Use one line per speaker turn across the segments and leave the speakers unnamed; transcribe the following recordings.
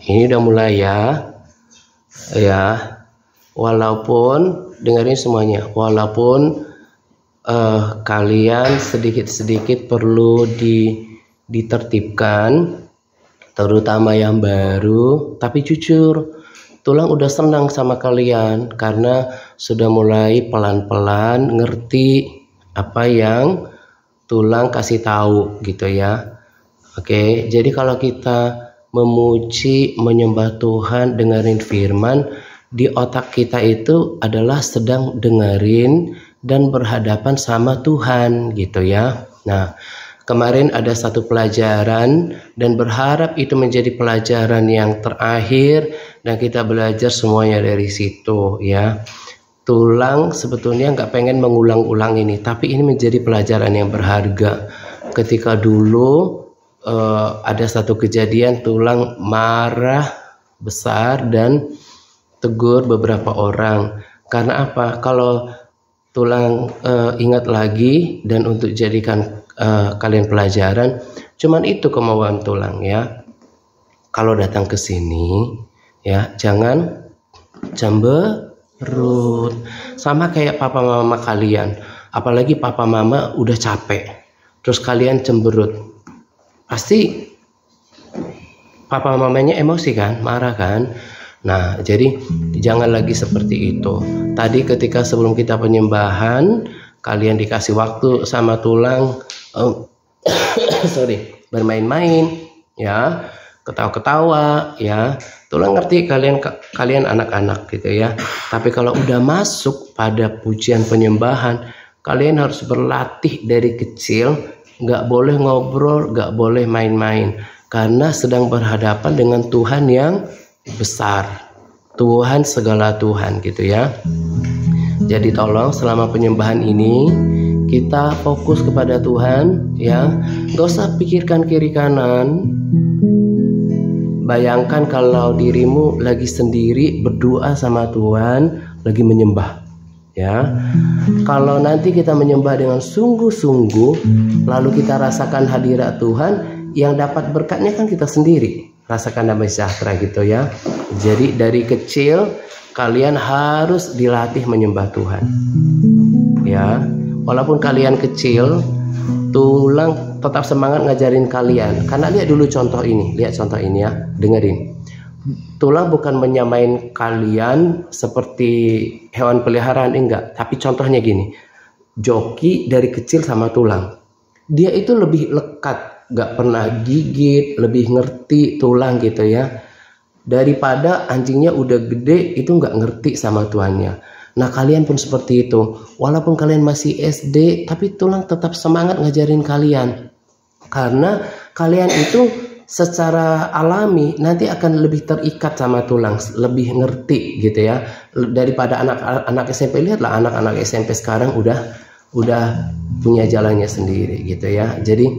ini udah mulai ya. Ya, walaupun dengerin semuanya, walaupun kalian sedikit-sedikit perlu ditertibkan, terutama yang baru, tapi jujur, tulang udah senang sama kalian karena sudah mulai pelan-pelan ngerti apa yang tulang kasih tahu gitu ya. Oke, jadi kalau kita memuji, menyembah Tuhan, dengerin firman, di otak kita itu adalah sedang dengerin dan berhadapan sama Tuhan gitu ya. Nah, kemarin ada satu pelajaran dan berharap itu menjadi pelajaran yang terakhir dan kita belajar semuanya dari situ ya. Tulang sebetulnya nggak pengen mengulang-ulang ini, tapi ini menjadi pelajaran yang berharga. Ketika dulu ada satu kejadian, tulang marah besar dan tegur beberapa orang. Karena apa? Kalau tulang ingat lagi dan untuk jadikan kalian pelajaran, cuman itu kemauan tulang ya. Kalau datang ke sini ya, jangan cemberut. Sama kayak papa mama kalian. Apalagi papa mama udah capek, terus kalian cemberut. Pasti papa mamanya emosi kan, marah kan. Nah, jadi jangan lagi seperti itu. Tadi ketika sebelum kita penyembahan, kalian dikasih waktu sama tulang bermain-main ya, ketawa-ketawa ya. Tulang ngerti kalian anak-anak gitu ya. Tapi kalau udah masuk pada pujian penyembahan, kalian harus berlatih dari kecil. Nggak boleh ngobrol, nggak boleh main-main, karena sedang berhadapan dengan Tuhan yang besar, Tuhan segala Tuhan gitu ya. Jadi tolong selama penyembahan ini kita fokus kepada Tuhan ya, nggak usah pikirkan kiri kanan. Bayangkan kalau dirimu lagi sendiri berdoa sama Tuhan, lagi menyembah ya. Kalau nanti kita menyembah dengan sungguh-sungguh, lalu kita rasakan hadirat Tuhan, yang dapat berkatnya kan kita sendiri, rasakan damai sejahtera gitu ya. Jadi dari kecil kalian harus dilatih menyembah Tuhan ya. Walaupun kalian kecil, tulang tetap semangat ngajarin kalian. Karena lihat dulu contoh ini, lihat contoh ini ya, dengerin. Tulang bukan menyamain kalian seperti hewan peliharaan, enggak. Tapi contohnya gini, Joki dari kecil sama tulang, dia itu lebih lekat, gak pernah gigit, lebih ngerti tulang gitu ya, daripada anjingnya udah gede itu gak ngerti sama tuannya. Nah kalian pun seperti itu, walaupun kalian masih SD, tapi tulang tetap semangat ngajarin kalian, karena kalian itu secara alami nanti akan lebih terikat sama tulang, lebih ngerti gitu ya, daripada anak-anak SMP. Lihatlah anak-anak SMP sekarang udah punya jalannya sendiri gitu ya. Jadi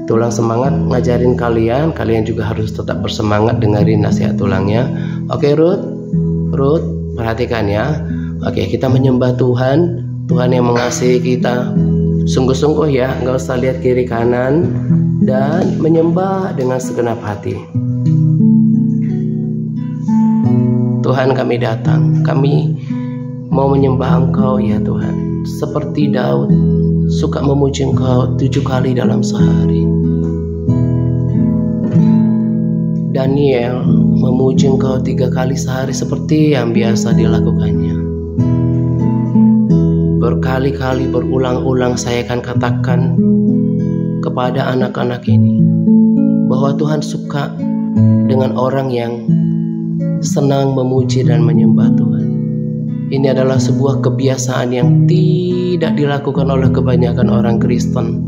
tulang semangat ngajarin kalian, kalian juga harus tetap bersemangat dengerin nasihat tulangnya. Oke Ruth, perhatikan ya. Oke, kita menyembah Tuhan, Tuhan yang mengasihi kita sungguh-sungguh ya, nggak usah lihat kiri kanan, dan menyembah dengan segenap hati. Tuhan, kami datang, kami mau menyembah Engkau ya Tuhan, seperti Daud suka memuji Engkau 7 kali dalam sehari. Daniel memuji Engkau 3 kali sehari seperti yang biasa dilakukannya. Berkali-kali berulang-ulang saya akan katakan kepada anak-anak ini bahwa Tuhan suka dengan orang yang senang memuji dan menyembah Tuhan. Ini adalah sebuah kebiasaan yang tidak dilakukan oleh kebanyakan orang Kristen,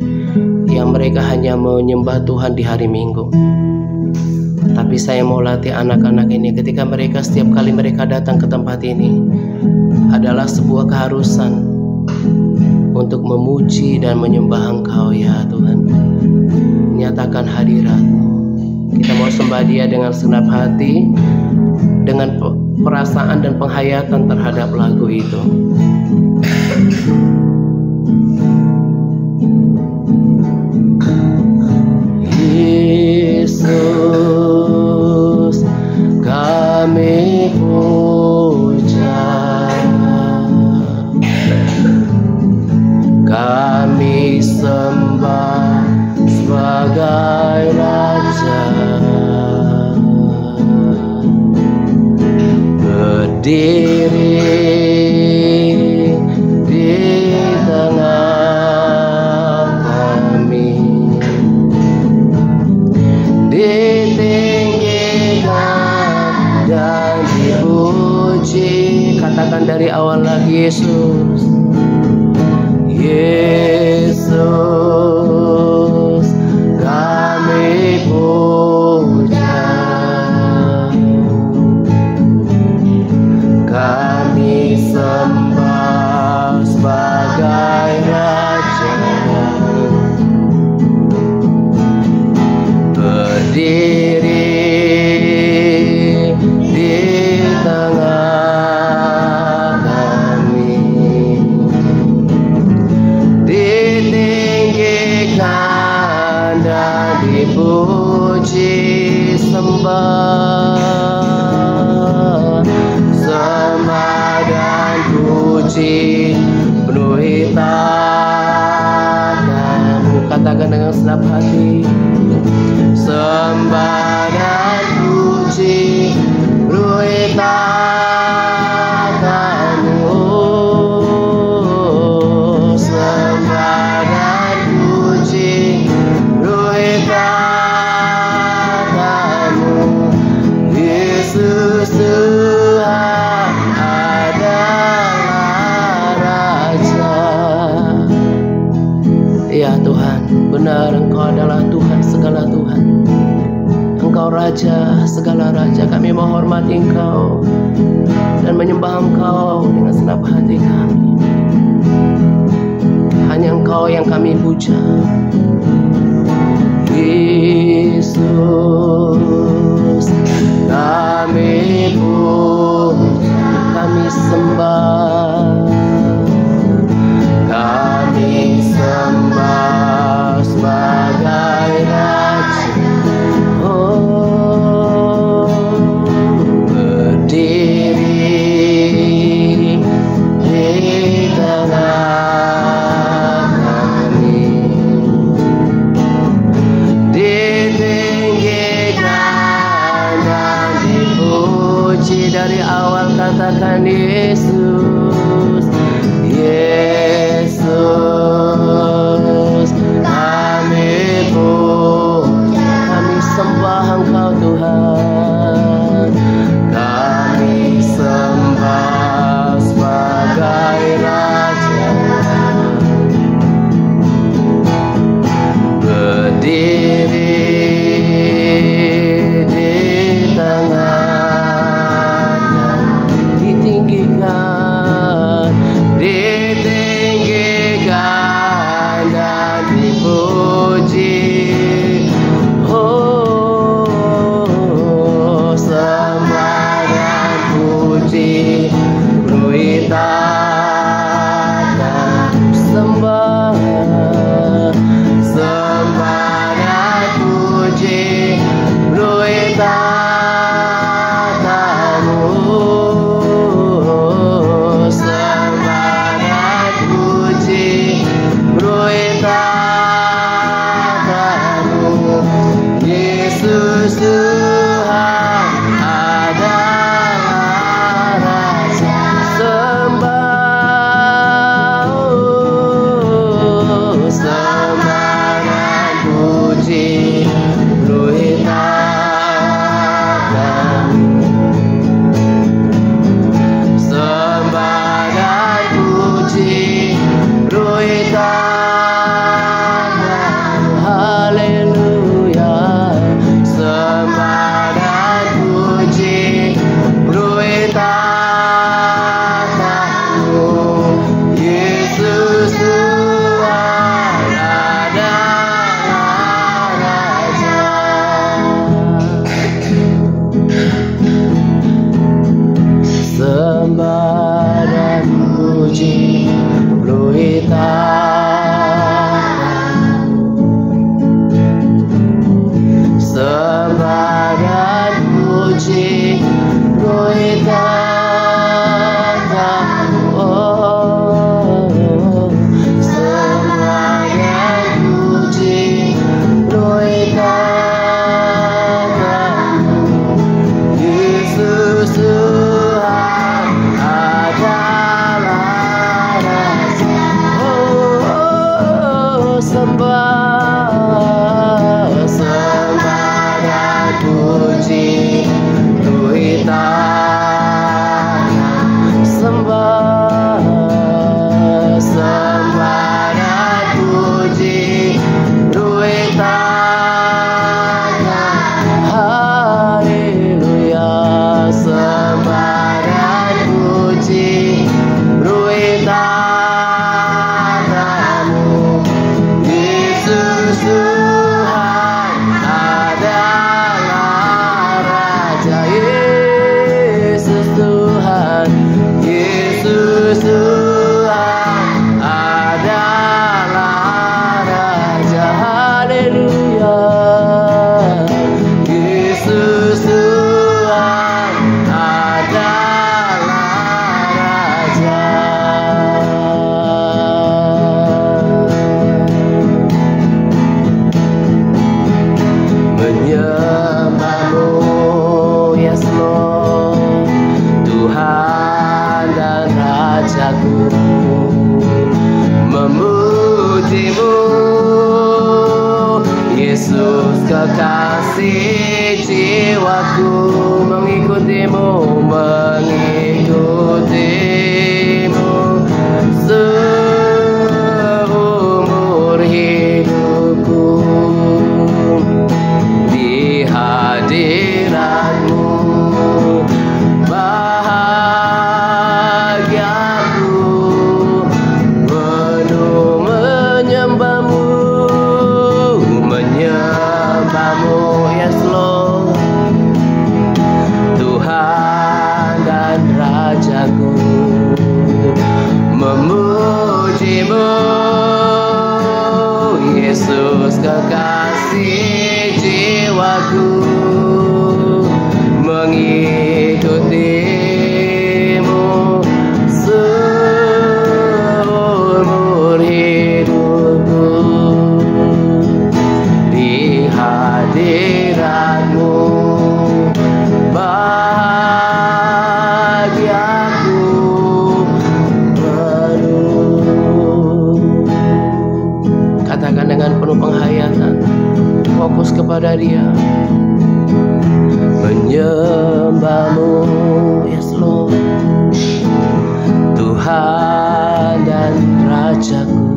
yang mereka hanya menyembah Tuhan di hari Minggu. Tapi saya mau latih anak-anak ini, ketika mereka setiap kali mereka datang ke tempat ini, adalah sebuah keharusan untuk memuji dan menyembah Engkau ya Tuhan. Nyatakan hadirat-Mu. Kita mau sembah Dia dengan segenap hati, dengan perasaan dan penghayatan terhadap lagu itu. Yesus, berdiri di tengah kami, ditinggikan dan dipuji. Katakan dari awal lagi, Yesus, Yesus, kami puja, kami sembah sebagai Raja, berdiri di tengah kami, ditinggikan dan dipuji, sembah, sembah dan puji, penuhi tanganmu. Katakan dengan senap hati, sembah dan puji, penuhi tanganmu, sembah dan puji, penuhi tanganmu. Yesus Tuhan adalah Raja. Ya Tuhan, benar Engkau adalah Tuhan segala Tuhan, Engkau Raja segala Raja. Kami menghormati Engkau dan menyembah Engkau dengan senap hati kami. Hanya Engkau yang kami puja. Yesus, kami puja, kami sembah, kami sembah sebagai Raja. Oh, berdiri di tengah kami, ditinggikan dan dipuji. Dari awal katakan Yesus, Yesus, kami puja, kami sembah Engkau Tuhan, kami sembah sebagai Raja, berdiri di tengah, ditinggikan Tuhan adalah Raja. Haleluya. Yesus Tuhan adalah Raja. Menyembahmu, yes Lord, Tuhan dan Rajaku. Memujimu, Yesus kekasih jiwaku. Mengikutimu, mengikutimu seumur hidupku. Di hadiratmu bahagiaku, penuh menyembahmu, menyembahmu, yes Lord, Tuhan dan Rajaku. Memujimu, Yesus kekasih jiwaku. Mengikutimu seumur hidupku. Di hadiratmu bahagiaku penuh. Katakan dengan penuh penghayatan, fokus kepada Dia. Menyembahmu, yes Lord, Tuhan dan Rajaku.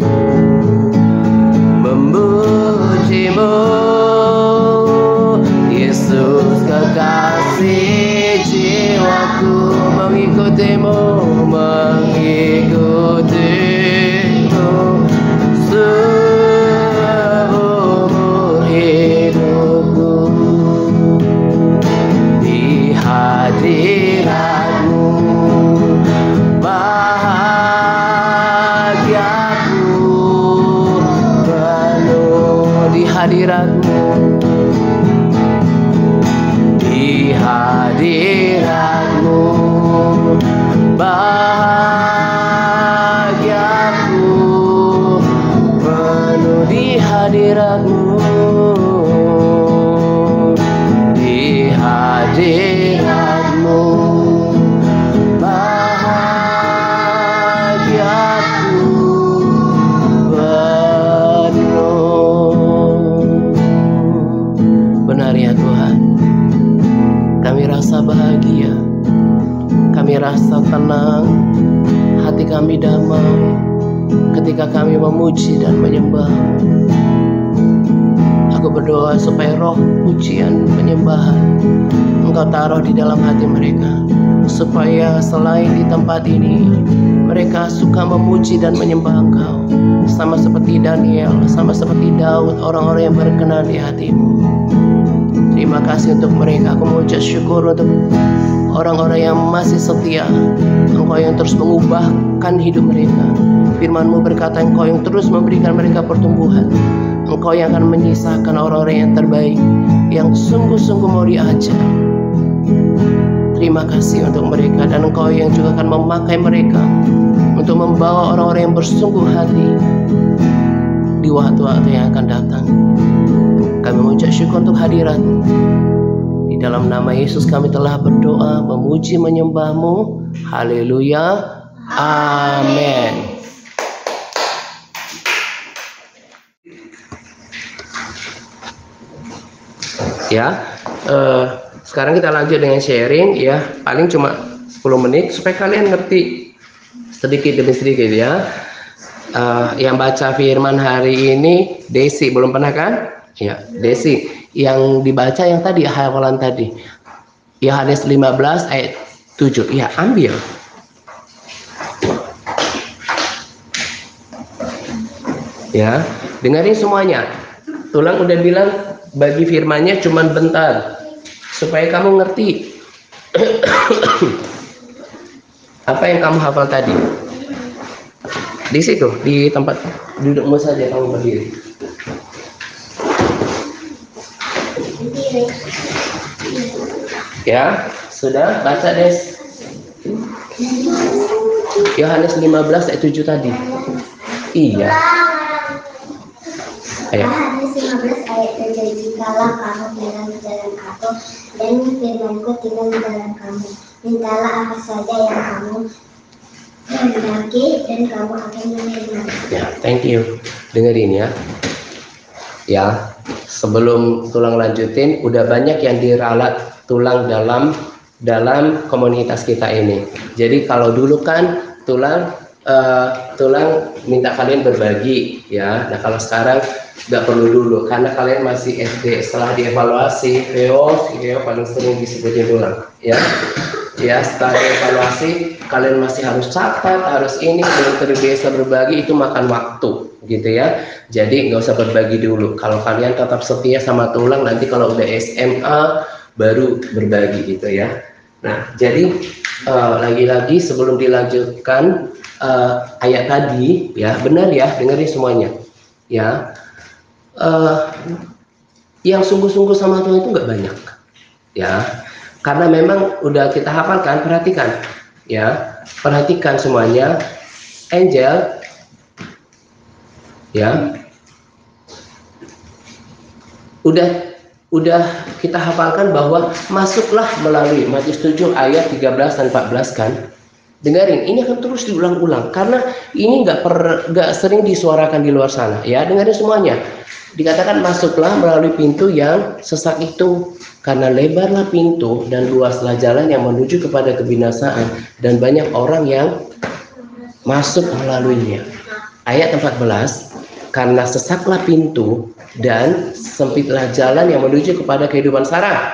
Memujimu, Yesus kekasih jiwaku. Mengikutimu, mengikutimu seumur hidupku. Di hadiratmu bahagiaku penuh. Di hadiratmu, di hadiratmu bahagiaku penuh. Di hadiratmu, di hadiratmu bahagiaku penuh. Benar ya Tuhan, kami rasa bahagia, kami rasa tenang, hati kami damai ketika kami memuji dan menyembah. Aku berdoa supaya roh pujian penyembahan Engkau taruh di dalam hati mereka, supaya selain di tempat ini mereka suka memuji dan menyembah Engkau, sama seperti Daniel, sama seperti Daud, orang-orang yang berkenan di hati-Mu. Terima kasih untuk mereka. Aku mengucap syukur untuk orang-orang yang masih setia, Engkau yang terus mengubahkan hidup mereka. Firman-Mu berkata, Engkau yang terus memberikan mereka pertumbuhan. Engkau yang akan menyisakan orang-orang yang terbaik, yang sungguh-sungguh mau diajar. Terima kasih untuk mereka, dan Engkau yang juga akan memakai mereka untuk membawa orang-orang yang bersungguh hati di waktu-waktu yang akan datang. Kami mengucap syukur untuk hadirat-Mu. Di dalam nama Yesus kami telah berdoa, memuji, menyembah-Mu. Haleluya. Amin. Ya, sekarang kita lanjut dengan sharing ya, paling cuma 10 menit supaya kalian ngerti sedikit demi sedikit ya. Yang baca firman hari ini Desi, belum pernah kan? Ya, Desi. Yang dibaca yang tadi, hafalan tadi, Yohanes 15 ayat 7. Ya, ambil. Ya, dengerin semuanya. Tulang udah bilang bagi firmannya cuman bentar, supaya kamu ngerti apa yang kamu hafal tadi. Di situ, di tempat dudukmu saja kamu berdiri. Ya, sudah baca Des. Yohanes 15 ayat 7 tadi. Iya. Ayo.
Yohanes 15 ayat 7, jikalau kamu tinggal di dalam aku dan firman-Ku tinggal di dalam kamu, mintalah apa saja yang kamu kehendaki dan kamu akan menerima.
Ya, thank you. Dengerin ya. Ya, sebelum tulang lanjutin, udah banyak yang diralat tulang dalam komunitas kita ini. Jadi kalau dulu kan tulang minta kalian berbagi, ya. Nah kalau sekarang nggak perlu dulu karena kalian masih SD. Setelah dievaluasi, Theo paling sering disebutin tulang, ya. Ya, setelah dievaluasi kalian masih harus catat, harus ini, belum terbiasa berbagi, itu makan waktu, gitu ya. Jadi nggak usah berbagi dulu. Kalau kalian tetap setia sama tulang, nanti kalau udah SMA baru berbagi, gitu ya. Nah, jadi lagi-lagi sebelum dilanjutkan ayat tadi, ya benar ya, dengerin semuanya, ya. Yang sungguh-sungguh sama Tuhan itu nggak banyak, ya. Karena memang udah kita hafalkan, perhatikan, ya, perhatikan semuanya, Angel, ya, udah kita hafalkan bahwa masuklah melalui Matius 7 ayat 13 dan 14 kan. Dengerin, ini akan terus diulang-ulang karena ini nggak sering disuarakan di luar sana, ya. Dengerin semuanya. Dikatakan masuklah melalui pintu yang sesak itu, karena lebarlah pintu dan luaslah jalan yang menuju kepada kebinasaan dan banyak orang yang masuk melaluinya. Ayat 14, karena sesaklah pintu dan sempitlah jalan yang menuju kepada kehidupan sengsara,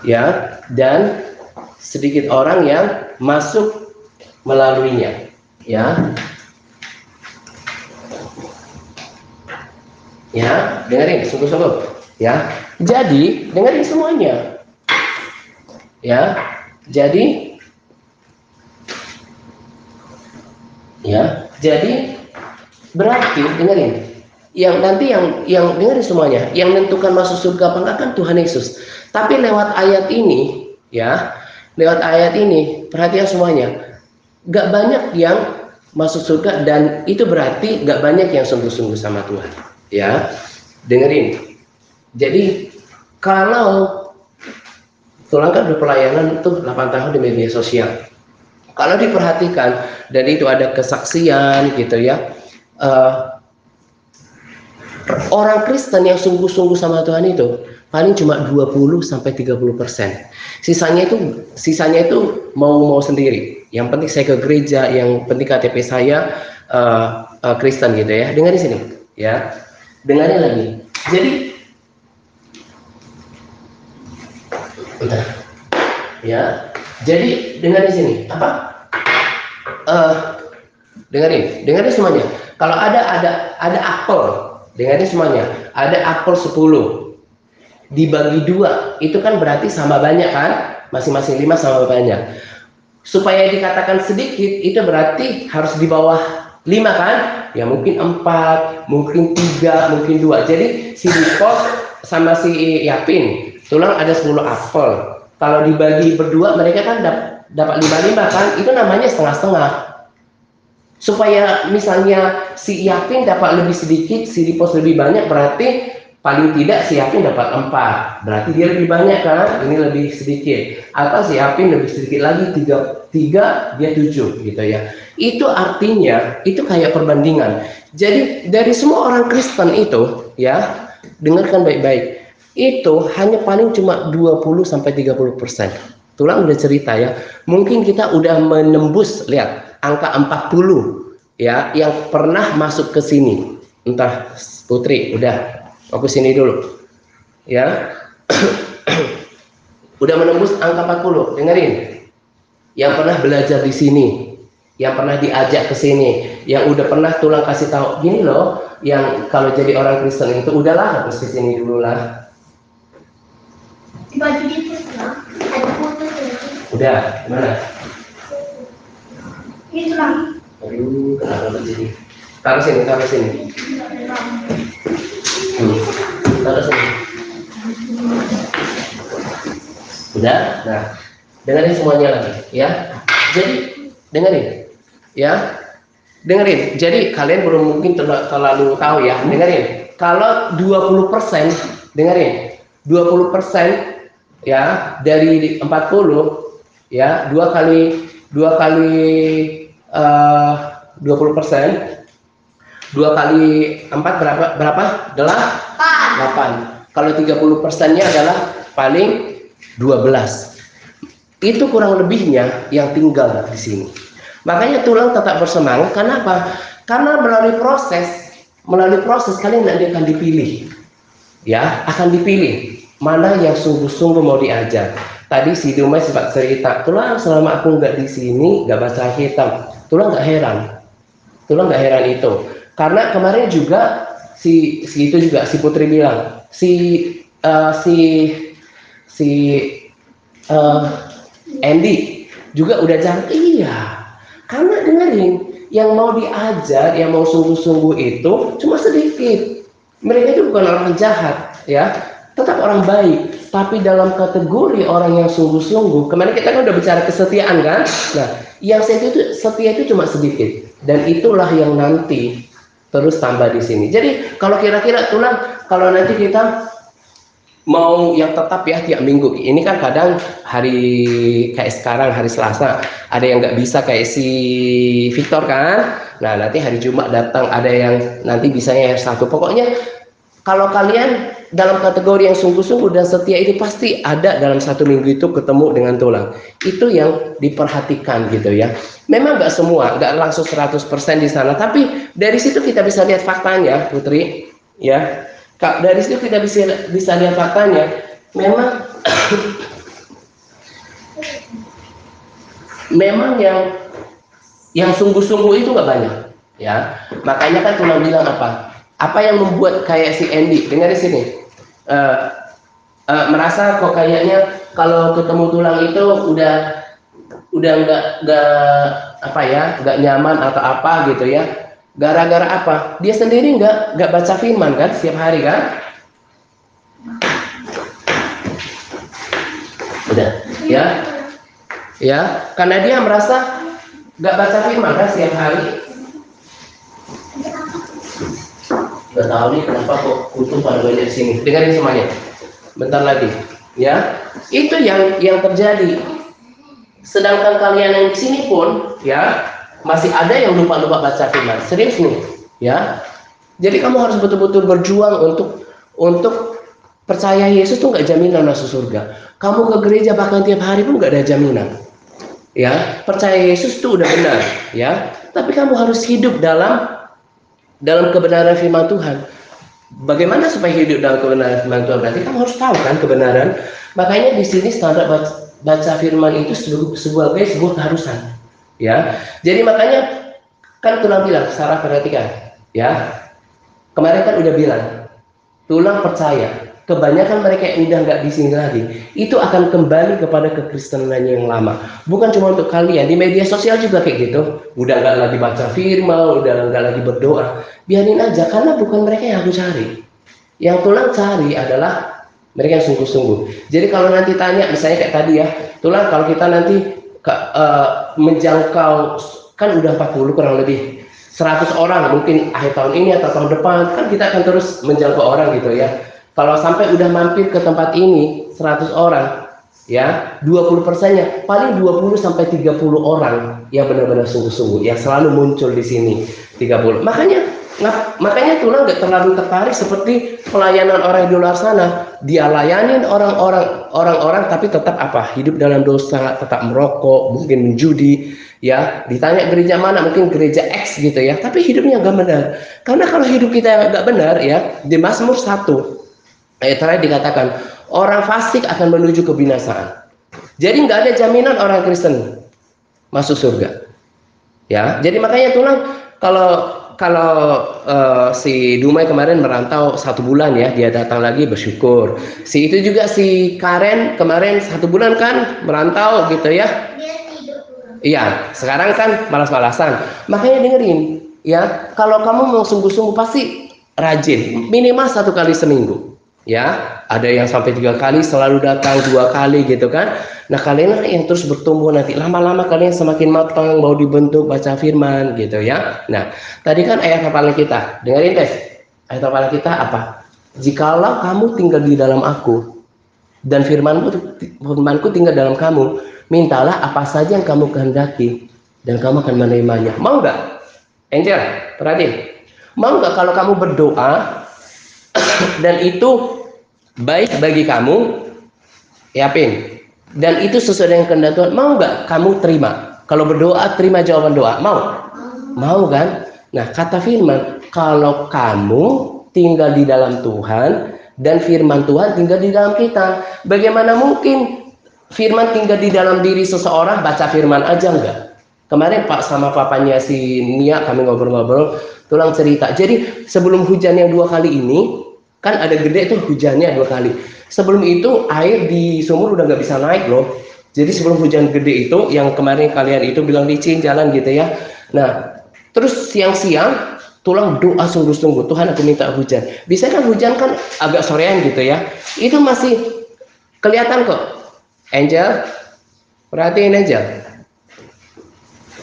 ya, dan sedikit orang yang masuk melaluinya, ya. Ya, dengerin sungguh-sungguh, ya. Jadi dengerin semuanya, ya. Jadi berarti dengerin, yang dengerin semuanya, yang menentukan masuk surga apa enggak kan Tuhan Yesus. Tapi lewat ayat ini, ya, lewat ayat ini perhatian semuanya, nggak banyak yang masuk surga, dan itu berarti nggak banyak yang sungguh-sungguh sama Tuhan, ya. Dengerin, jadi kalau tulang kan berpelayanan tuh 8 tahun di media sosial, kalau diperhatikan dan itu ada kesaksian gitu ya, orang Kristen yang sungguh-sungguh sama Tuhan itu paling cuma 20-30%. Sisanya itu mau sendiri. Yang penting saya ke gereja, yang penting KTP saya Kristen gitu ya. Dengar di sini, ya. Dengarnya lagi. Jadi ya. Jadi dengar di sini. Apa? Dengarin semuanya. Kalau ada apel, dengarin semuanya. Ada apel 10 dibagi 2, itu kan berarti sama banyak kan? Masing-masing 5 sama banyak. Supaya dikatakan sedikit, itu berarti harus di bawah 5 kan? Ya mungkin 4, mungkin 3, mungkin 2. Jadi si Dipos sama si Yapin, tulang ada 10 apel. Kalau dibagi berdua, mereka kan dapat 5-5 kan? Itu namanya setengah-setengah. Supaya misalnya si Yapin dapat lebih sedikit, si Dipos lebih banyak, berarti paling tidak si Yapin dapat 4, berarti dia lebih banyak kan, ini lebih sedikit. Atau si Yapin lebih sedikit lagi, 3 dia 7 gitu ya. Itu artinya, itu kayak perbandingan. Jadi dari semua orang Kristen itu, ya, dengarkan baik-baik, itu hanya paling cuma 20-30%. Tulang udah cerita ya, mungkin kita udah menembus, lihat, angka 40 ya, yang pernah masuk ke sini. Entah Putri, udah fokus sini dulu, ya. Udah menembus angka 40, dengerin. Yang pernah belajar di sini, yang pernah diajak ke sini, yang udah pernah tulang kasih tahu, gini loh, yang kalau jadi orang Kristen itu udahlah, harus ke sini dulu lah.
Dibagi di ada foto.
Udah, gimana?
Ini tulang.
Bagi 2. taruh di sini. Taruh sini. Taruh sini. Udah? Nah, dengerin semuanya lagi, ya. Jadi dengerin, ya. Dengerin. Jadi kalian belum mungkin terlalu tahu ya. Dengerin. Kalau 20%, dengerin. 20% ya dari 40 ya, 20% 2 kali 4 berapa? 8. Kalau 30%-nya adalah paling 12. Itu kurang lebihnya yang tinggal di sini. Makanya tulang tetap bersemangat. Kenapa? Karena melalui proses kalian nanti akan dipilih. Ya, akan dipilih mana yang sungguh-sungguh mau diajar. Tadi si Dumai sempat cerita, Tulang selama aku nggak di sini nggak baca hitam. Tulang nggak heran itu. Karena kemarin juga si Putri bilang, Andy juga udah jarang. Iya, karena dengerin, yang mau diajar, yang mau sungguh-sungguh itu cuma sedikit. Mereka itu bukan orang jahat, ya, tetap orang baik. Tapi dalam kategori orang yang sungguh-sungguh, kemarin kita kan udah bicara kesetiaan kan? Nah, yang setia itu cuma sedikit, dan itulah yang nanti terus tambah di sini. Jadi kalau kira-kira Tulang, kalau nanti kita mau yang tetap ya tiap minggu, ini kan kadang hari kayak sekarang hari Selasa ada yang nggak bisa kayak si Victor kan. Nah nanti hari Jumat datang, ada yang nanti bisanya yang satu. Pokoknya kalau kalian dalam kategori yang sungguh-sungguh dan setia itu pasti ada dalam satu minggu itu ketemu dengan Tulang. Itu yang diperhatikan gitu ya. Memang nggak semua, nggak langsung 100% di sana, tapi dari situ kita bisa lihat faktanya, Putri, ya. Dari situ kita bisa lihat faktanya. Memang yang sungguh-sungguh itu nggak banyak, ya. Makanya kan Tulang bilang apa yang membuat kayak si Andy, dengar di sini, merasa kok kayaknya kalau ketemu Tulang itu udah nggak nyaman atau apa gitu ya. Gara-gara apa? Dia sendiri nggak baca firman kan setiap hari kan? Udah, ya, karena dia merasa nggak baca firman kan setiap hari. Nggak tahu nih kenapa kok kutu pada banyak sini. Dengarin semuanya. Bentar lagi, ya. Itu yang terjadi. Sedangkan kalian yang di sini pun, ya, masih ada yang lupa baca firman. Serius nih, ya. Jadi kamu harus betul-betul berjuang untuk percaya Yesus tuh nggak jaminan masuk surga. Kamu ke gereja bahkan tiap hari pun nggak ada jaminan. Ya, percaya Yesus tuh udah benar, ya. Tapi kamu harus hidup dalam kebenaran firman Tuhan. Bagaimana supaya hidup dalam kebenaran firman Tuhan? Berarti kamu harus tahu kan kebenaran. Makanya di sini standar baca firman itu sebuah keharusan. Ya, jadi makanya kan Tulang bilang, Sarah perhatikan, ya. Kemarin kan udah bilang, Tulang percaya, kebanyakan mereka yang udah nggak di sini lagi, itu akan kembali kepada kekristenannya yang lama. Bukan cuma untuk kalian, di media sosial juga kayak gitu. Udah nggak lagi baca firman, udah nggak lagi berdoa. Biarin aja, karena bukan mereka yang aku cari. Yang Tulang cari adalah mereka yang sungguh-sungguh. Jadi kalau nanti tanya, misalnya kayak tadi ya, Tulang kalau kita nanti menjangkau kan udah 40 kurang lebih 100 orang mungkin akhir tahun ini atau tahun depan, kan kita akan terus menjangkau orang gitu ya. Kalau sampai udah mampir ke tempat ini 100 orang, ya 20%-nya paling 20 sampai 30 orang yang benar-benar sungguh-sungguh yang selalu muncul di sini 30. Makanya Tulang nggak terlalu tertarik seperti pelayanan orang di luar sana. Dia layanin orang-orang tapi tetap hidup dalam dosa, tetap merokok, mungkin menjudi, ya. Ditanya gereja mana, mungkin gereja X gitu ya, tapi hidupnya nggak benar. Karena kalau hidup kita nggak benar, ya, di Mazmur 1 ayat terakhir dikatakan orang fasik akan menuju kebinasaan. Jadi nggak ada jaminan orang Kristen masuk surga, ya. Jadi makanya Tulang kalau si Dumai kemarin merantau 1 bulan ya, dia datang lagi bersyukur. Si itu juga si Karen kemarin 1 bulan kan merantau gitu ya. Iya, sekarang kan malas-malasan. Makanya dengerin, Ya, kalau kamu mau sungguh-sungguh pasti rajin, minimal 1 kali seminggu. Ya, ada yang sampai 3 kali, selalu datang 2 kali gitu kan. Nah, kalian yang terus bertumbuh, nanti lama-lama kalian semakin matang, mau dibentuk baca firman gitu ya. Nah, tadi kan ayat hafalan kita, dengerin guys. Ayat hafalan kita apa? Jikalau kamu tinggal di dalam aku dan firmanku tinggal dalam kamu, mintalah apa saja yang kamu kehendaki dan kamu akan menerimanya. Mau nggak? Angel, perhatiin. Mau nggak kalau kamu berdoa dan itu baik bagi kamu, yapin, dan itu sesuai dengan kehendak Tuhan, mau nggak kamu terima? Kalau berdoa, terima jawaban doa. Mau kan? Nah, kata firman, kalau kamu tinggal di dalam Tuhan dan firman Tuhan tinggal di dalam kita, bagaimana mungkin firman tinggal di dalam diri seseorang, baca firman aja enggak? Kemarin Pak sama papanya si Nia kami ngobrol-ngobrol, tulang cerita. Jadi sebelum hujan yang 2 kali ini, kan ada gede tuh hujannya 2 kali. Sebelum itu air di sumur udah nggak bisa naik loh. Jadi sebelum hujan gede itu, yang kemarin kalian itu bilang licin jalan gitu ya. Nah, terus siang-siang tulang doa sungguh-sungguh, Tuhan aku minta hujan. Bisa kan hujan kan agak sorean gitu ya. Itu masih kelihatan kok. Angel, perhatiin Angel.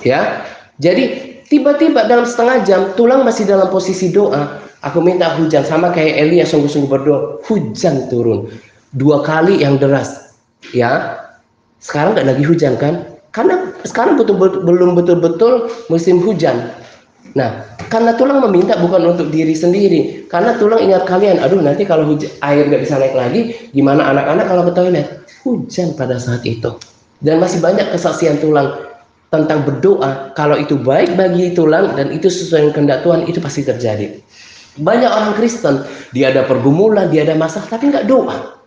Ya, jadi tiba-tiba dalam setengah jam tulang masih dalam posisi doa. Aku minta hujan, sama kayak Elia sungguh-sungguh berdoa, hujan turun 2 kali yang deras. Ya, sekarang nggak lagi hujan kan? Karena sekarang belum betul-betul musim hujan. Nah, karena tulang meminta bukan untuk diri sendiri, karena tulang ingat kalian, aduh nanti kalau air nggak bisa naik lagi, gimana anak-anak kalau ke toilet? Hujan pada saat itu. Dan masih banyak kesaksian tulang tentang berdoa, kalau itu baik bagi tulang dan itu sesuai dengan kehendak Tuhan, itu pasti terjadi. Banyak orang Kristen, dia ada pergumulan, dia ada masalah, tapi nggak doa.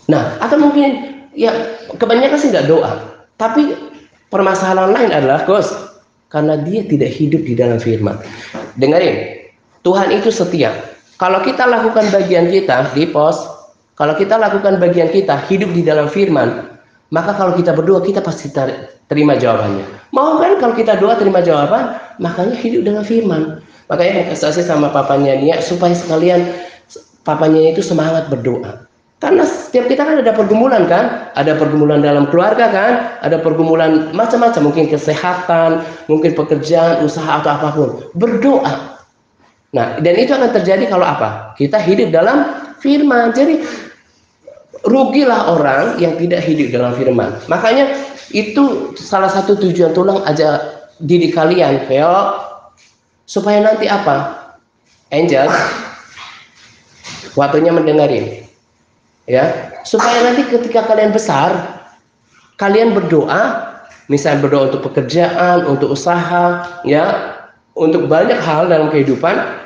Nah, atau mungkin ya kebanyakan sih nggak doa, tapi permasalahan lain adalah karena dia tidak hidup di dalam firman. Dengerin, Tuhan itu setia. Kalau kita lakukan bagian kita di pos, kalau kita lakukan bagian kita hidup di dalam firman, maka kalau kita berdoa kita pasti terima jawabannya. Mau kan kalau kita doa terima jawaban, makanya hidup dengan firman. Makanya kasih sama papanya Nia supaya sekalian papanya itu semangat berdoa. Karena setiap kita kan ada pergumulan kan, ada pergumulan dalam keluarga kan, ada pergumulan macam-macam, mungkin kesehatan, mungkin pekerjaan, usaha atau apapun. Berdoa. Nah, dan itu akan terjadi kalau apa? Kita hidup dalam firman. Jadi rugilah orang yang tidak hidup dalam firman. Makanya itu salah satu tujuan tulang aja didik kalian, Veo, supaya nanti apa? Angel, waktunya mendengarin. Ya, supaya nanti ketika kalian besar, kalian berdoa, misalnya berdoa untuk pekerjaan, untuk usaha, ya, untuk banyak hal dalam kehidupan,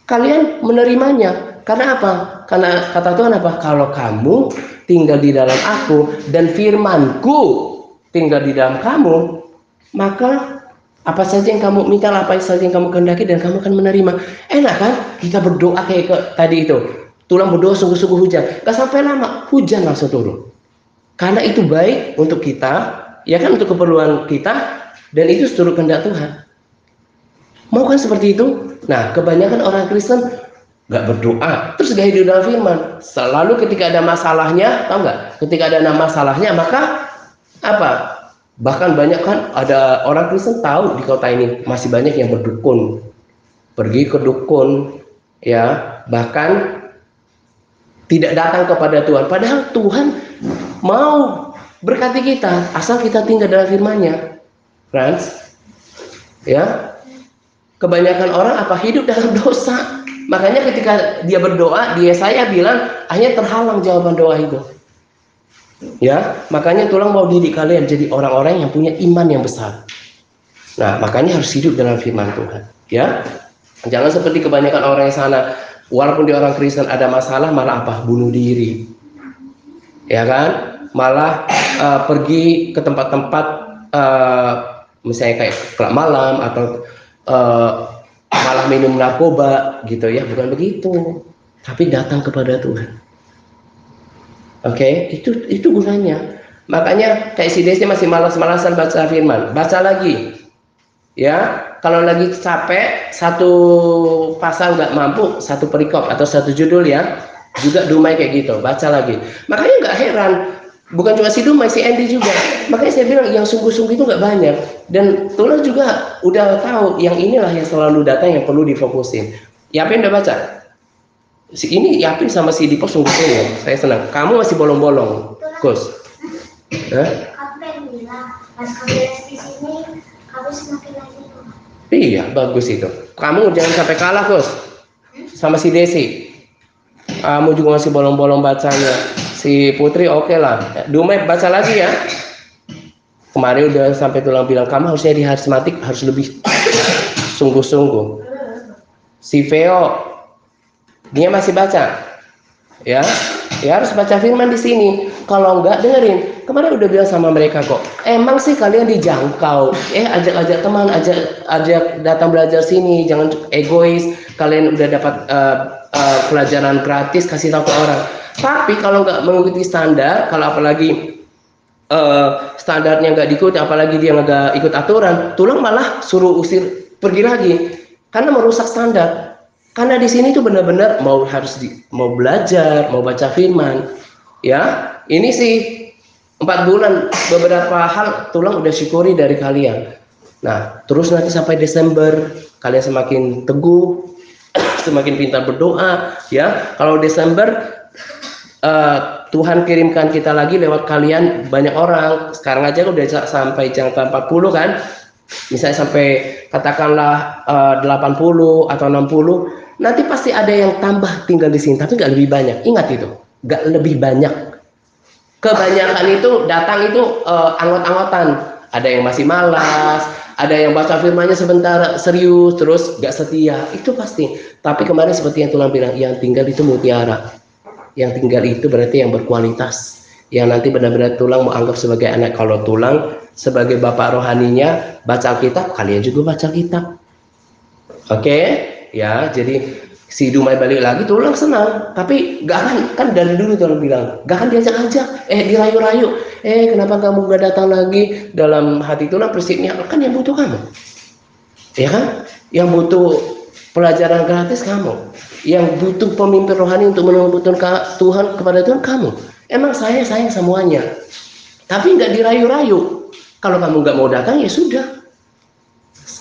kalian menerimanya. Karena apa? Karena kata Tuhan apa? Kalau kamu tinggal di dalam aku dan firmanku tinggal di dalam kamu, maka apa saja yang kamu minta, apa saja yang kamu kehendaki dan kamu akan menerima. Enak kan? Kita berdoa kayak tadi itu. Tulang berdoa sungguh-sungguh hujan. Gak sampai lama, hujan langsung turun. Karena itu baik untuk kita, ya kan, untuk keperluan kita, dan itu seluruh kehendak Tuhan. Mau kan seperti itu? Nah, kebanyakan orang Kristen gak berdoa, terus gak hidup dalam firman. Selalu ketika ada masalahnya, tahu nggak? Ketika ada masalahnya, maka apa? Bahkan banyak kan ada orang Kristen tahu di kota ini masih banyak yang berdukun, pergi ke dukun, ya, bahkan tidak datang kepada Tuhan. Padahal Tuhan mau berkati kita asal kita tinggal dalam firman-Nya. Friends, ya, kebanyakan orang apa? Hidup dalam dosa. Makanya ketika dia berdoa, saya bilang akhirnya terhalang jawaban doa itu. Ya, makanya tulang mau didik kalian jadi orang-orang yang punya iman yang besar. Nah, makanya harus hidup dalam firman Tuhan. Ya, jangan seperti kebanyakan orang yang sana. Walaupun di orang Kristen ada masalah, malah apa? Bunuh diri. Ya kan? Malah pergi ke tempat-tempat misalnya kayak klub malam atau malah minum narkoba gitu ya. Bukan begitu. Tapi datang kepada Tuhan. Oke, itu gunanya. Makanya kayak si Desi masih malas-malasan baca firman. Baca lagi. Ya, kalau lagi capek, satu pasal nggak mampu, satu perikop atau satu judul ya, juga Dumai kayak gitu, baca lagi. Makanya nggak heran, bukan cuma si Dumai, si Andy juga. Makanya saya bilang yang sungguh-sungguh itu nggak banyak. Dan Tulang juga udah tahu, yang inilah yang selalu datang yang perlu difokusin. Yapin udah baca? Si ini Yapin sama si Dipo sungguh-sungguh, saya senang. Kamu masih bolong-bolong, Gus. Hah?
Kamu pengen bilang, pas kamu di sini, kamu semakin lagi tuh.
Iya, bagus itu. Kamu jangan sampai kalah, Gus. Sama si Desi. Kamu juga masih bolong-bolong bacanya. Si Putri oke lah. Dumai baca lagi ya. Kemarin udah sampai Tulang bilang kamu harusnya di harismatik harus lebih sungguh-sungguh. Si Veo, dia masih baca. Ya, harus baca firman di sini. Kalau enggak dengerin. Kemarin udah bilang sama mereka kok. Emang sih kalian dijangkau. Ajak-ajak teman, ajak datang belajar sini. Jangan egois. Kalian udah dapat pelajaran gratis, kasih tahu ke orang. Tapi kalau nggak mengikuti standar, kalau apalagi standarnya nggak diikuti, apalagi dia nggak ikut aturan, Tulang malah suruh usir pergi lagi karena merusak standar. Karena di sini tuh benar-benar mau belajar, mau baca firman, ya. Ini sih 4 bulan beberapa hal Tulang udah syukuri dari kalian. Nah, terus nanti sampai Desember kalian semakin teguh, semakin pintar berdoa, ya. Kalau Desember Tuhan kirimkan kita lagi lewat kalian banyak orang. Sekarang aja udah sampai jangka 40 kan. Misalnya sampai katakanlah 80 atau 60, nanti pasti ada yang tambah tinggal di sini, tapi nggak lebih banyak. Ingat itu, nggak lebih banyak. Kebanyakan itu datang itu anggot-anggotan. Ada yang masih malas, ada yang baca firmannya sebentar serius, terus nggak setia. Itu pasti. Tapi kemarin seperti yang Tulang bilang, yang tinggal itu mutiara. Yang tinggal itu berarti yang berkualitas, yang nanti benar-benar Tulang mau anggap sebagai anak. Kalau Tulang sebagai bapak rohaninya baca Alkitab, kalian juga baca Alkitab. Oke, ya. Jadi si Dumai balik lagi, Tulang senang. Tapi gak kan dari dulu Tulang bilang gak akan diajak-ajak, dirayu-rayu. Kenapa kamu gak datang lagi? Dalam hati Tulang prinsipnya kan yang butuh kamu, ya kan? Yang butuh pelajaran gratis kamu, yang butuh pemimpin rohani untuk menuntun Tuhan kepada Tuhan kamu. Emang saya sayang semuanya, tapi nggak dirayu-rayu. Kalau kamu nggak mau datang ya sudah.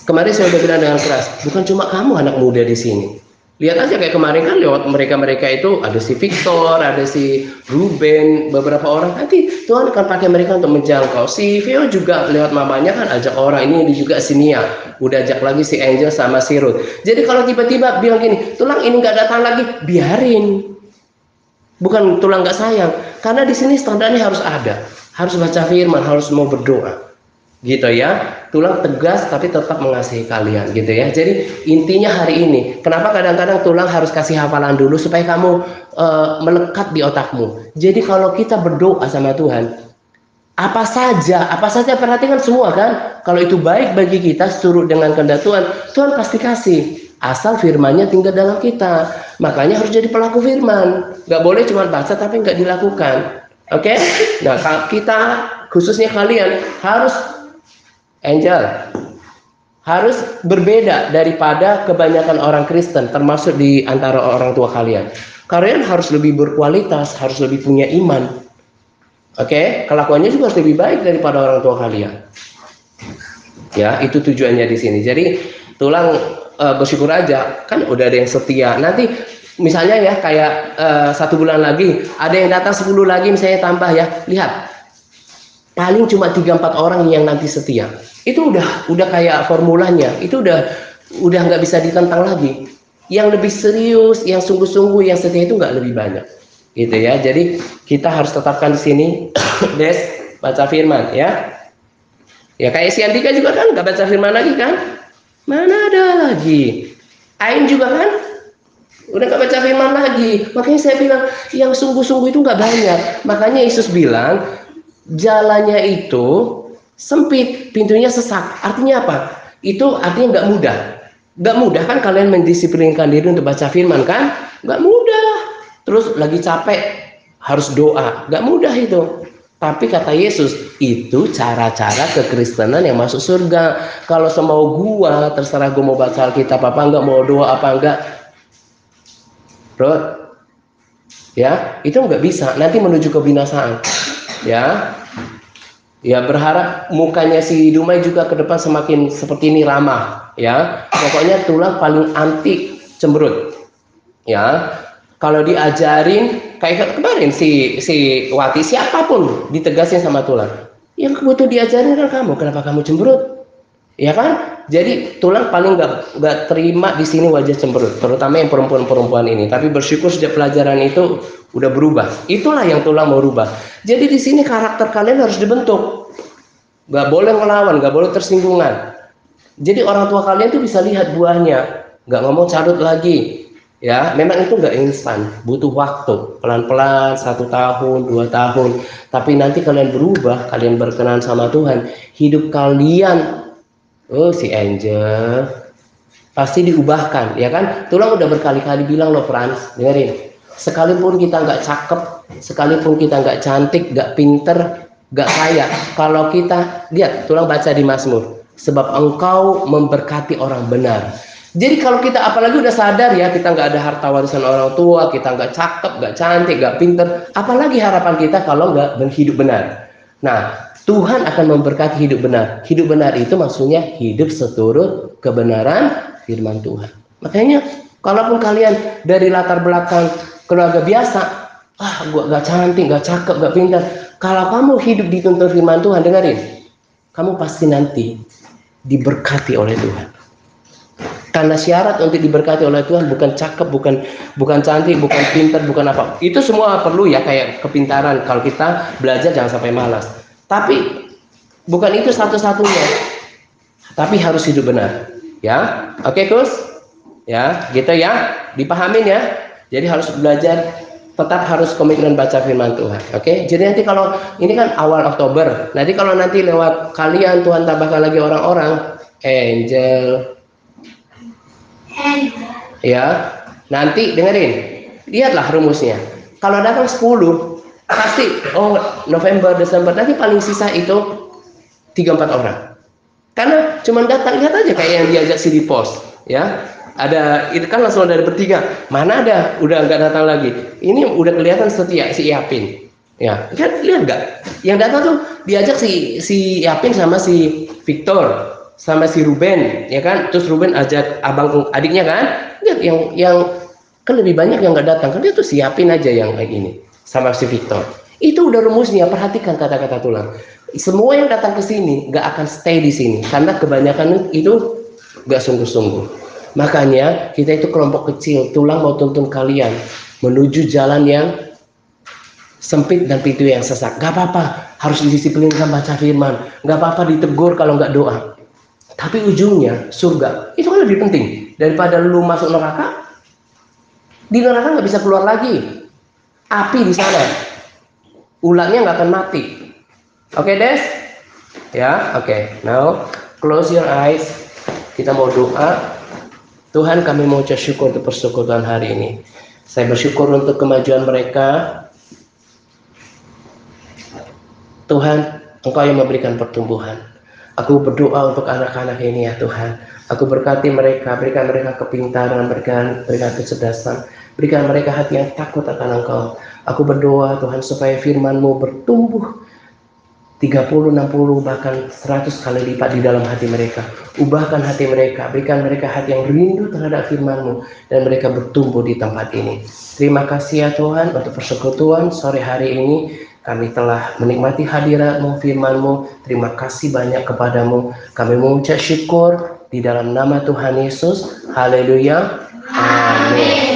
Kemarin saya udah bilang dengan keras, bukan cuma kamu anak muda di sini. Lihat aja kayak kemarin kan lewat mereka itu ada si Victor, ada si Ruben, beberapa orang. Nanti Tuhan akan pakai mereka untuk menjangkau. Si Vio juga lewat mamanya kan ajak orang. Ini juga si Nia, udah ajak lagi si Angel sama si Ruth. Jadi kalau tiba-tiba bilang gini, Tulang ini nggak datang lagi, biarin. Bukan Tulang nggak sayang, karena di sini standarnya harus ada, harus baca firman, harus mau berdoa. Gitu ya. Tulang tegas tapi tetap mengasihi kalian gitu ya. Jadi intinya hari ini kenapa kadang-kadang Tulang harus kasih hafalan dulu supaya kamu melekat di otakmu. Jadi kalau kita berdoa sama Tuhan, apa saja perhatikan semua kan. Kalau itu baik bagi kita, surut dengan kehendak Tuhan, Tuhan pasti kasih. Asal firmannya tinggal dalam kita. Makanya harus jadi pelaku firman. Gak boleh cuma baca tapi nggak dilakukan. Oke? Nah, kita khususnya kalian harus Angel harus berbeda daripada kebanyakan orang Kristen, termasuk di antara orang tua kalian. Kalian harus lebih berkualitas, harus lebih punya iman. Oke, kelakuannya juga harus lebih baik daripada orang tua kalian. Ya, itu tujuannya di sini. Jadi Tulang bersyukur aja, kan udah ada yang setia. Nanti misalnya ya kayak 1 bulan lagi ada yang datang 10 lagi, misalnya tambah ya. Lihat, paling cuma 3-4 orang yang nanti setia. Itu udah kayak formulanya. Itu udah nggak bisa ditentang lagi. Yang lebih serius, yang sungguh-sungguh, yang setia itu nggak lebih banyak, gitu ya. Jadi kita harus tetapkan di sini, Des, baca firman ya. Ya kayak si Andika juga kan nggak baca firman lagi kan? Mana ada lagi. Ain juga kan udah nggak baca firman lagi. Makanya saya bilang yang sungguh-sungguh itu nggak banyak. Makanya Yesus bilang jalannya itu sempit, pintunya sesak. Artinya apa? Itu artinya nggak mudah. Nggak mudah kan kalian mendisiplinkan diri untuk baca firman kan? Nggak mudah. Terus lagi capek harus doa. Nggak mudah itu. Tapi kata Yesus, itu cara-cara kekristenan yang masuk surga. Kalau semau gua, terserah gua mau baca Alkitab apa enggak, mau doa apa enggak, bro, ya itu nggak bisa. Nanti menuju kebinasaan. Ya berharap mukanya si Dumai juga ke depan semakin seperti ini ramah. Ya, pokoknya tulang paling anti cemberut. Ya, kalau diajarin kayak kemarin si Wati, siapapun ditegasin sama tulang, yang butuh diajarin kan kamu, kenapa kamu cemberut, ya kan? Jadi tulang paling nggak terima di sini wajah cemberut, terutama yang perempuan ini. Tapi bersyukur sejak pelajaran itu udah berubah. Itulah yang tulang mau rubah. Jadi di sini karakter kalian harus dibentuk, nggak boleh ngelawan, nggak boleh tersinggungan. Jadi orang tua kalian tuh bisa lihat buahnya, nggak ngomong carut lagi. Ya, memang itu nggak instan, butuh waktu, pelan-pelan, 1 tahun, 2 tahun. Tapi nanti kalian berubah, kalian berkenan sama Tuhan, hidup kalian, oh si Angel, pasti diubahkan, ya kan? Tulang udah berkali-kali bilang loh, Frans, dengerin. Sekalipun kita nggak cakep, sekalipun kita nggak cantik, nggak pinter, nggak kaya, kalau kita lihat, Tulang baca di Mazmur, sebab engkau memberkati orang benar. Jadi kalau kita apalagi udah sadar ya, kita nggak ada harta warisan orang tua, kita nggak cakep, nggak cantik, nggak pinter, apalagi harapan kita kalau nggak hidup benar. Nah, Tuhan akan memberkati hidup benar. Hidup benar itu maksudnya hidup seturut kebenaran firman Tuhan. Makanya kalaupun kalian dari latar belakang keluarga biasa, gua nggak cantik, nggak cakep, nggak pintar, kalau kamu hidup dituntun firman Tuhan, dengerin, kamu pasti nanti diberkati oleh Tuhan. Karena syarat untuk diberkati oleh Tuhan bukan cakep, bukan cantik, bukan pintar, bukan apa. Itu semua perlu ya, kayak kepintaran. Kalau kita belajar jangan sampai malas. Tapi bukan itu satu-satunya. Tapi harus hidup benar. Ya, oke Kus? Ya, gitu ya. Dipahamin ya. Jadi harus belajar, tetap harus komitmen baca firman Tuhan. Oke? Jadi nanti kalau ini kan awal Oktober. Nanti kalau nanti lewat kalian Tuhan tambahkan lagi orang-orang, Angel, ya, nanti dengerin, lihatlah rumusnya. Kalau datang 10, pasti November, Desember, nanti paling sisa itu 3-4 orang. Karena cuma datang, lihat aja kayak yang diajak si di pos, ya. Ada itu kan langsung dari bertiga. Mana ada udah nggak datang lagi. Ini udah kelihatan setia si Iapin. Ya, kan lihat nggak? Yang datang tuh diajak si Iapin sama si Victor, sama si Ruben, ya kan? Terus Ruben ajak abang adiknya kan? Lihat yang kan lebih banyak yang nggak datang, kan dia tuh siapin aja yang kayak gini sama si Victor. Itu udah rumusnya, perhatikan kata-kata Tulang. Semua yang datang ke sini nggak akan stay di sini karena kebanyakan itu nggak sungguh-sungguh. Makanya kita itu kelompok kecil. Tulang mau tuntun kalian menuju jalan yang sempit dan pintu yang sesak. Gak apa-apa, harus didisiplinkan baca firman. Gak apa-apa ditegur kalau nggak doa. Tapi ujungnya surga. Itu kan lebih penting daripada lu masuk neraka. Di neraka nggak bisa keluar lagi. Api di sana. Ularnya nggak akan mati. Oke, Des? Ya, oke. Now close your eyes. Kita mau doa. Tuhan, kami mau ucap syukur untuk persekutuan hari ini. Saya bersyukur untuk kemajuan mereka. Tuhan, Engkau yang memberikan pertumbuhan. Aku berdoa untuk anak-anak ini ya Tuhan. Aku berkati mereka, berikan mereka kepintaran, berikan kecerdasan, berikan mereka hati yang takut akan Engkau. Aku berdoa Tuhan supaya firman-Mu bertumbuh 30, 60, bahkan 100 kali lipat di dalam hati mereka. Ubahkan hati mereka, berikan mereka hati yang rindu terhadap firman-Mu, dan mereka bertumbuh di tempat ini. Terima kasih ya Tuhan untuk persekutuan sore hari ini. Kami telah menikmati hadirat-Mu, firman-Mu. Terima kasih banyak kepadamu. Kami mengucap syukur di dalam nama Tuhan Yesus. Haleluya. Amin.